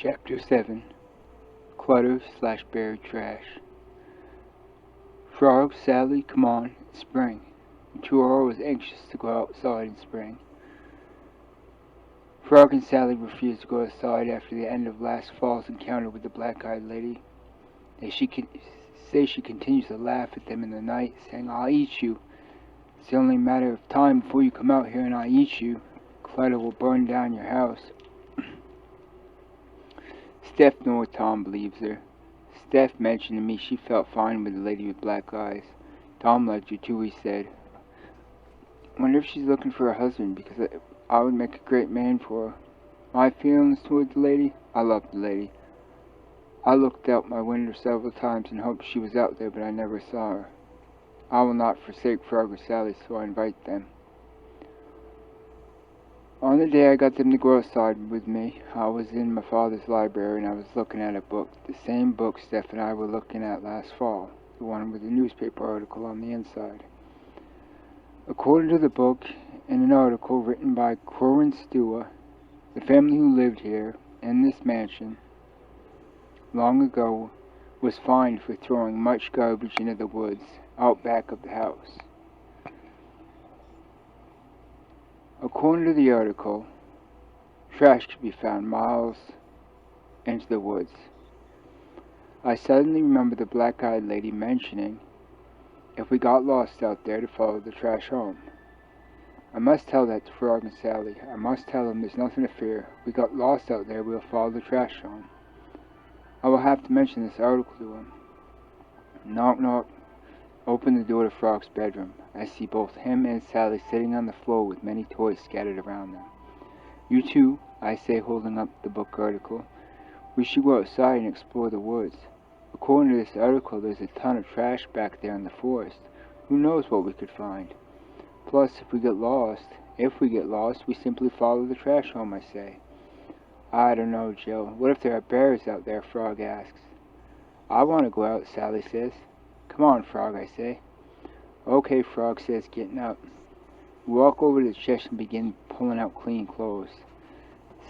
Chapter 7 Clutter / Buried Trash. Frog, Sally, come on, it's spring. The two are always anxious to go outside in spring. Frog and Sally refused to go outside after the end of last fall's encounter with the black-eyed lady. They say she continues to laugh at them in the night, saying, "I'll eat you. It's only a matter of time before you come out here and I eat you. Clutter will burn down your house." Steph nor Tom believes her. Steph mentioned to me she felt fine with the lady with black eyes. Tom liked her too, he said. Wonder if she's looking for a husband, because I would make a great man for her. My feelings toward the lady? I love the lady. I looked out my window several times and hoped she was out there, but I never saw her. I will not forsake Frog or Sally, so I invite them. On the day I got them to go outside with me, I was in my father's library and I was looking at a book, the same book Steph and I were looking at last fall, the one with the newspaper article on the inside. According to the book, in an article written by Corin Stewart, the family who lived here, in this mansion, long ago, was fined for throwing much garbage into the woods, out back of the house. According to the article, trash could be found miles into the woods. I suddenly remember the black-eyed lady mentioning, if we got lost out there, to follow the trash home. I must tell that to Frog and Sally. I must tell them there's nothing to fear. If we got lost out there, we'll follow the trash home. I will have to mention this article to them. Knock, knock. Open the door to Frog's bedroom. I see both him and Sally sitting on the floor with many toys scattered around them. You two, I say, holding up the book article. We should go outside and explore the woods. According to this article, there's a ton of trash back there in the forest. Who knows what we could find? Plus, if we get lost, we simply follow the trash home, I say. I don't know, Jill. What if there are bears out there? Frog asks. I want to go out, Sally says. Come on, Frog, I say. Okay, Frog says, getting up. We walk over to the chest and begin pulling out clean clothes.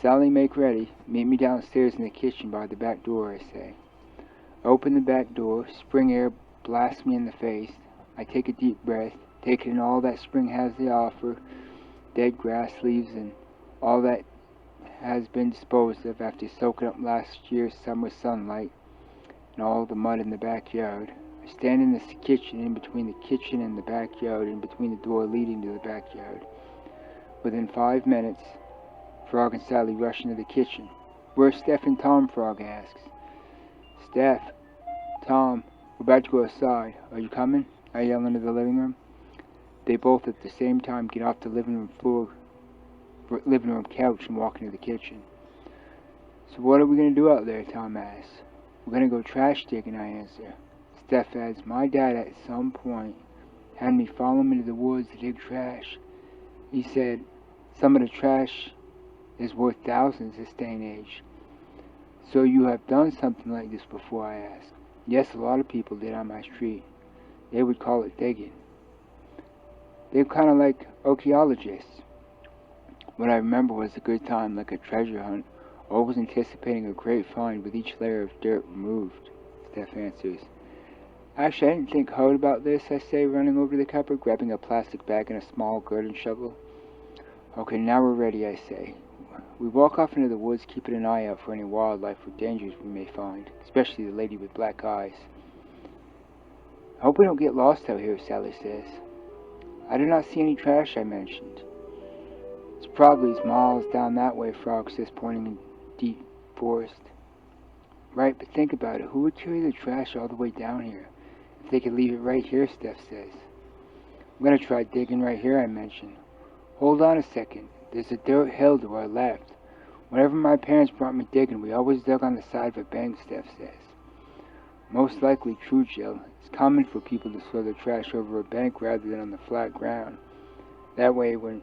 Sally, make ready. Meet me downstairs in the kitchen by the back door, I say. I open the back door. Spring air blasts me in the face. I take a deep breath, taking in all that spring has to offer, dead grass, leaves, and all that has been disposed of after soaking up last year's summer sunlight and all the mud in the backyard. I stand in the kitchen, in between the kitchen and the backyard, in between the door leading to the backyard. Within 5 minutes, Frog and Sally rush into the kitchen. Where's Steph and Tom? Frog asks. Steph, Tom, we're about to go outside. Are you coming? I yell into the living room. They both at the same time get off the living room couch and walk into the kitchen. So what are we going to do out there? Tom asks. We're going to go trash digging, I answer. Steph adds, my dad at some point had me follow him into the woods to dig trash. He said, some of the trash is worth thousands this day and age. So you have done something like this before, I asked. Yes, a lot of people did on my street. They would call it digging. They're kind of like archaeologists. What I remember was a good time, like a treasure hunt, always anticipating a great find with each layer of dirt removed, Steph answers. Actually, I didn't think hard about this, I say, running over to the cupboard, grabbing a plastic bag and a small garden shovel. Okay, now we're ready, I say. We walk off into the woods, keeping an eye out for any wildlife or dangers we may find, especially the lady with black eyes. I hope we don't get lost out here, Sally says. I do not see any trash, I mentioned. It's probably miles down that way, Frog says, pointing in deep forest. Right, but think about it. Who would carry the trash all the way down here? If they could leave it right here, Steph says. I'm going to try digging right here, I mentioned. Hold on a second. There's a dirt hill to our left. Whenever my parents brought me digging, we always dug on the side of a bank, Steph says. Most likely true, Jill. It's common for people to throw their trash over a bank rather than on the flat ground. That way, when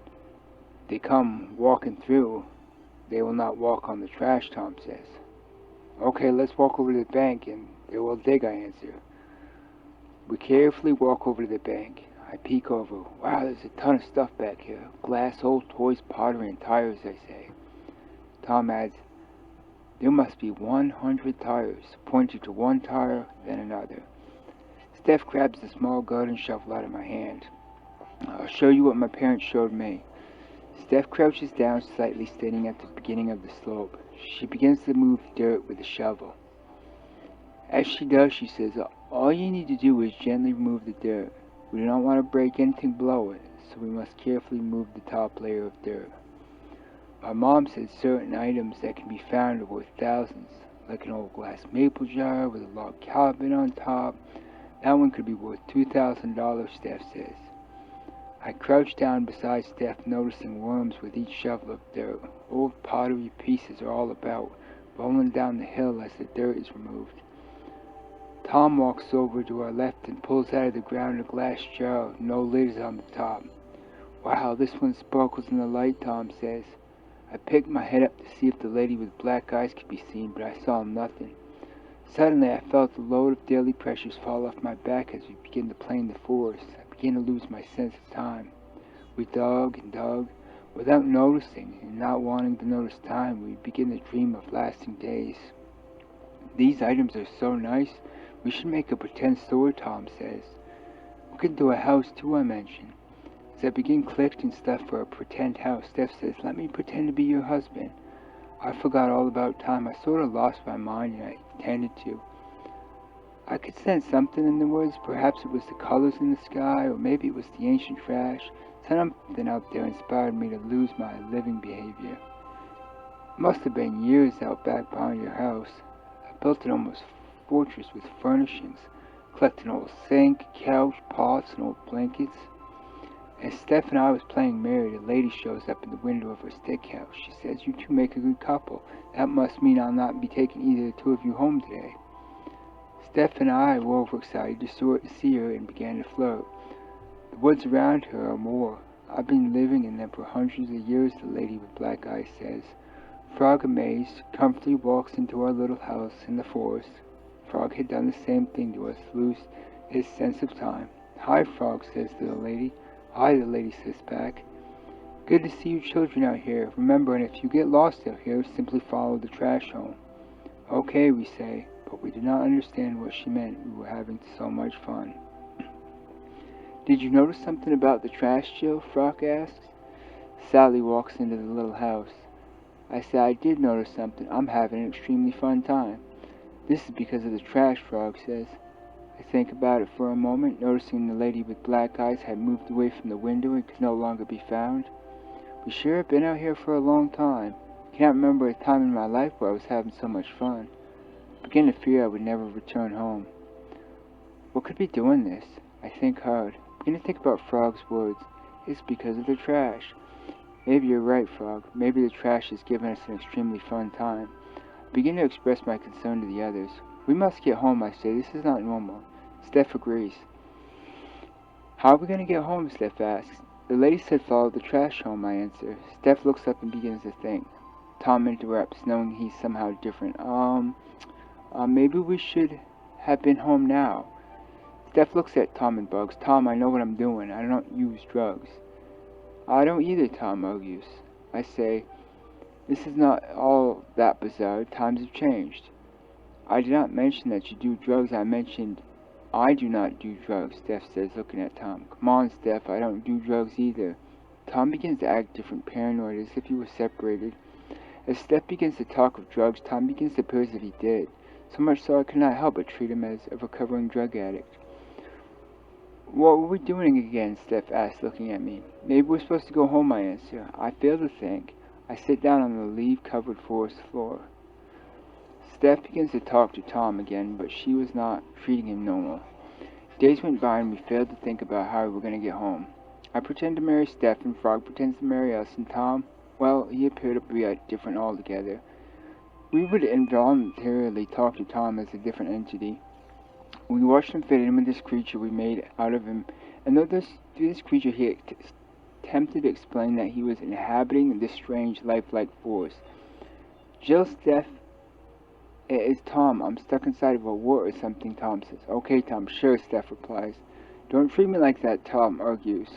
they come walking through, they will not walk on the trash, Tom says. Okay, let's walk over to the bank and they will dig, I answer. We carefully walk over to the bank. I peek over. Wow, there's a ton of stuff back here. Glass, old toys, pottery, and tires, I say. Tom adds, There must be 100 tires, pointing to one tire, then another. Steph grabs the small garden shovel out of my hand. I'll show you what my parents showed me. Steph crouches down slightly, standing at the beginning of the slope. She begins to move dirt with the shovel. As she does, she says, all you need to do is gently remove the dirt. We do not want to break anything below it, so we must carefully remove the top layer of dirt. My mom says certain items that can be found are worth thousands, like an old glass maple jar with a log cabin on top. That one could be worth $2,000, Steph says. I crouch down beside Steph, noticing worms with each shovel of dirt. Old pottery pieces are all about, rolling down the hill as the dirt is removed. Tom walks over to our left and pulls out of the ground a glass jar with no lids on the top. Wow, this one sparkles in the light, Tom says. I picked my head up to see if the lady with black eyes could be seen, but I saw nothing. Suddenly I felt the load of daily pressures fall off my back as we began to plane the forest. I began to lose my sense of time. We dug and dug. Without noticing and not wanting to notice time, we began to dream of lasting days. These items are so nice. We should make a pretend store, Tom says. We could do a house too, I mention. As I begin collecting stuff for a pretend house, Steph says, let me pretend to be your husband. I forgot all about time. I sort of lost my mind and I pretended to. I could sense something in the woods. Perhaps it was the colors in the sky, or maybe it was the ancient trash. Something out there inspired me to lose my living behavior. It must have been years out back behind your house. I built an almost fortress with furnishings, collecting old sink, couch, pots, and old blankets. As Steph and I was playing married, a lady shows up in the window of her stick house. She says, you two make a good couple. That must mean I'll not be taking either the two of you home today. Steph and I were overexcited to see her and began to flirt. The woods around her are more. I've been living in them for hundreds of years, the lady with black eyes says. Frog, amazed, comfortably walks into our little house in the forest. Frog had done the same thing to us, lose his sense of time. Hi, Frog, says the lady. Hi, the lady says back. Good to see you children out here. Remember, and if you get lost out here, simply follow the trash home. Okay, we say, but we did not understand what she meant. We were having so much fun. Did you notice something about the trash, Jill? Frog asks. Sally walks into the little house. I say, I did notice something. I'm having an extremely fun time. This is because of the trash, Frog says. I think about it for a moment, noticing the lady with black eyes had moved away from the window and could no longer be found. We sure have been out here for a long time. I can't remember a time in my life where I was having so much fun. I began to fear I would never return home. What could be doing this? I think hard. I begin to think about Frog's words. It's because of the trash. Maybe you're right, Frog. Maybe the trash has given us an extremely fun time. I begin to express my concern to the others. We must get home, I say. This is not normal. Steph agrees. How are we going to get home, Steph asks. The lady said follow the trash home, I answer. Steph looks up and begins to think. Tom interrupts, knowing he's somehow different. Maybe we should have been home now. Steph looks at Tom and bugs. Tom, I know what I'm doing. I don't use drugs. I don't either, Tom argues. I say, this is not all that bizarre. Times have changed. I did not mention that you do drugs. I mentioned I do not do drugs, Steph says, looking at Tom. Come on, Steph, I don't do drugs either. Tom begins to act different, paranoid, as if he were separated. As Steph begins to talk of drugs, Tom begins to appear as if he did. So much so I could not help but treat him as a recovering drug addict. What were we doing again? Steph asked, looking at me. Maybe we're supposed to go home, I answer. I fail to think. I sit down on the leaf-covered forest floor. Steph begins to talk to Tom again, but she was not treating him normal. Days went by and we failed to think about how we were going to get home. I pretend to marry Steph and Frog pretends to marry us, and Tom, well, he appeared to be different altogether. We would involuntarily talk to Tom as a different entity. We watched him fit in with this creature we made out of him, and through this creature he attempted to explain that he was inhabiting this strange, lifelike force. Jill, Steph, it is Tom. I'm stuck inside of a wart or something, Tom says. Okay, Tom, sure, Steph replies. Don't treat me like that, Tom argues.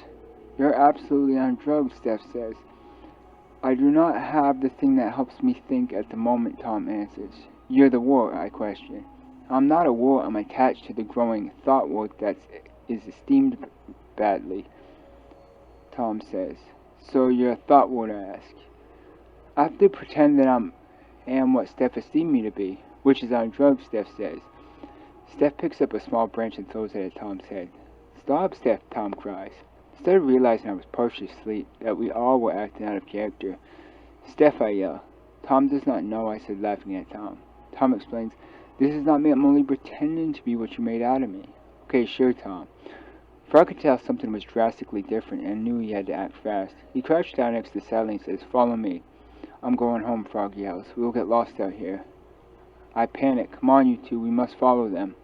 You're absolutely on drugs, Steph says. I do not have the thing that helps me think at the moment, Tom answers. You're the wart, I question. I'm not a wart, I'm attached to the growing thought work that is esteemed badly, Tom says. So you're a thought wart, I ask. I have to pretend that am what Steph esteemed me to be, which is on drugs, Steph says. Steph picks up a small branch and throws it at Tom's head. Stop, Steph, Tom cries. Instead of realizing I was partially asleep, that we all were acting out of character. Steph, I yell. Tom does not know, I said, laughing at Tom. Tom explains, this is not me, I'm only pretending to be what you made out of me. Okay, sure, Tom. Frog could tell something was drastically different and knew he had to act fast. He crouched down next to Sally and says, follow me. I'm going home, Frog yells. We will get lost out here. I panic. Come on, you two, we must follow them.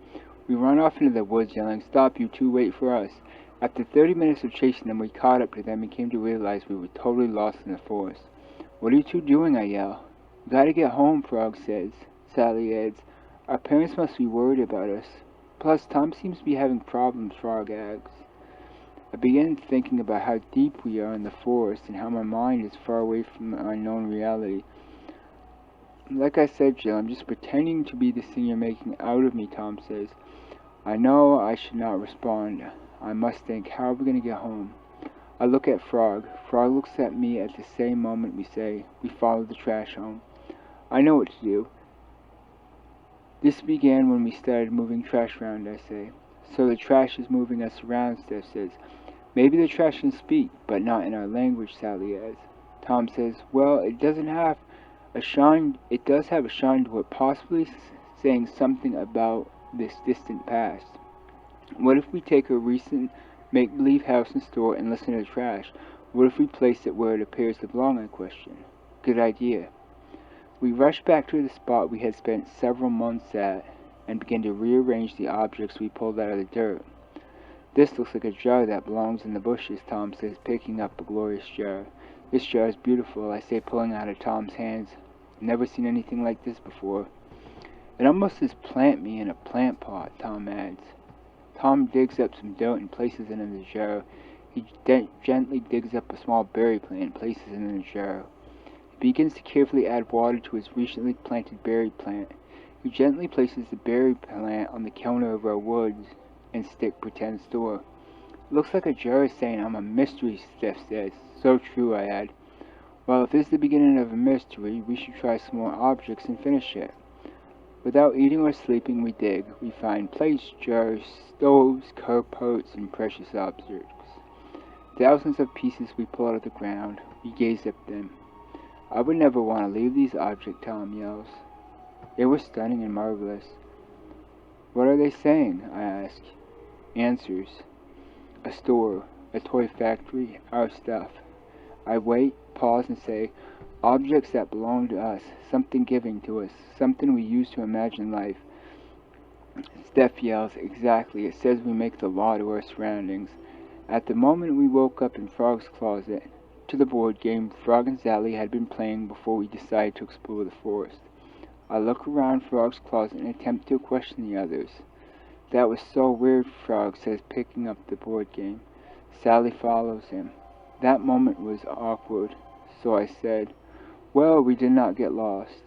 We run off into the woods, yelling, stop, you two, wait for us. After 30 minutes of chasing them, we caught up to them and came to realize we were totally lost in the forest. What are you two doing, I yell. We gotta get home, Frog says. Sally adds, our parents must be worried about us. Plus, Tom seems to be having problems, Frog adds. I began thinking about how deep we are in the forest and how my mind is far away from the unknown reality. Like I said, Jill, I'm just pretending to be the thing you're making out of me, Tom says. I know I should not respond. I must think, how are we going to get home? I look at Frog. Frog looks at me at the same moment we follow the trash home. I know what to do. This began when we started moving trash around, I say. So the trash is moving us around, Steph says. Maybe the trash can speak, but not in our language, Sally adds. Tom says, well, it does have a shine to it, possibly saying something about this distant past. What if we take a recent make-believe house and store and listen to the trash? What if we place it where it appears to belong, I question. Good idea. We rushed back to the spot we had spent several months at and began to rearrange the objects we pulled out of the dirt. This looks like a jar that belongs in the bushes, Tom says, picking up a glorious jar. This jar is beautiful, I say, pulling out of Tom's hands. I've never seen anything like this before. It almost says plant me in a plant pot, Tom adds. Tom digs up some dirt and places it in the jar. He gently digs up a small berry plant and places it in the jar. He begins to carefully add water to his recently planted berry plant. He gently places the berry plant on the counter of our woods and stick pretend store. It looks like a jar is saying I'm a mystery, Steph says. So true, I add. Well, if this is the beginning of a mystery, we should try some more objects and finish it. Without eating or sleeping, we dig. We find plates, jars, stoves, carports, and precious objects. Thousands of pieces we pull out of the ground. We gaze at them. I would never want to leave these objects, Tom yells. They were stunning and marvelous. What are they saying? I ask. Answers. A store, a toy factory, our stuff. I wait, pause, and say, objects that belong to us, something giving to us, something we use to imagine life. Steph yells, exactly, it says we make the law to our surroundings. At the moment we woke up in Frog's closet, to the board game Frog and Sally had been playing before we decided to explore the forest. I look around Frog's closet and attempt to question the others. That was so weird, Frog says, picking up the board game. Sally follows him. That moment was awkward, so I said, well, we did not get lost.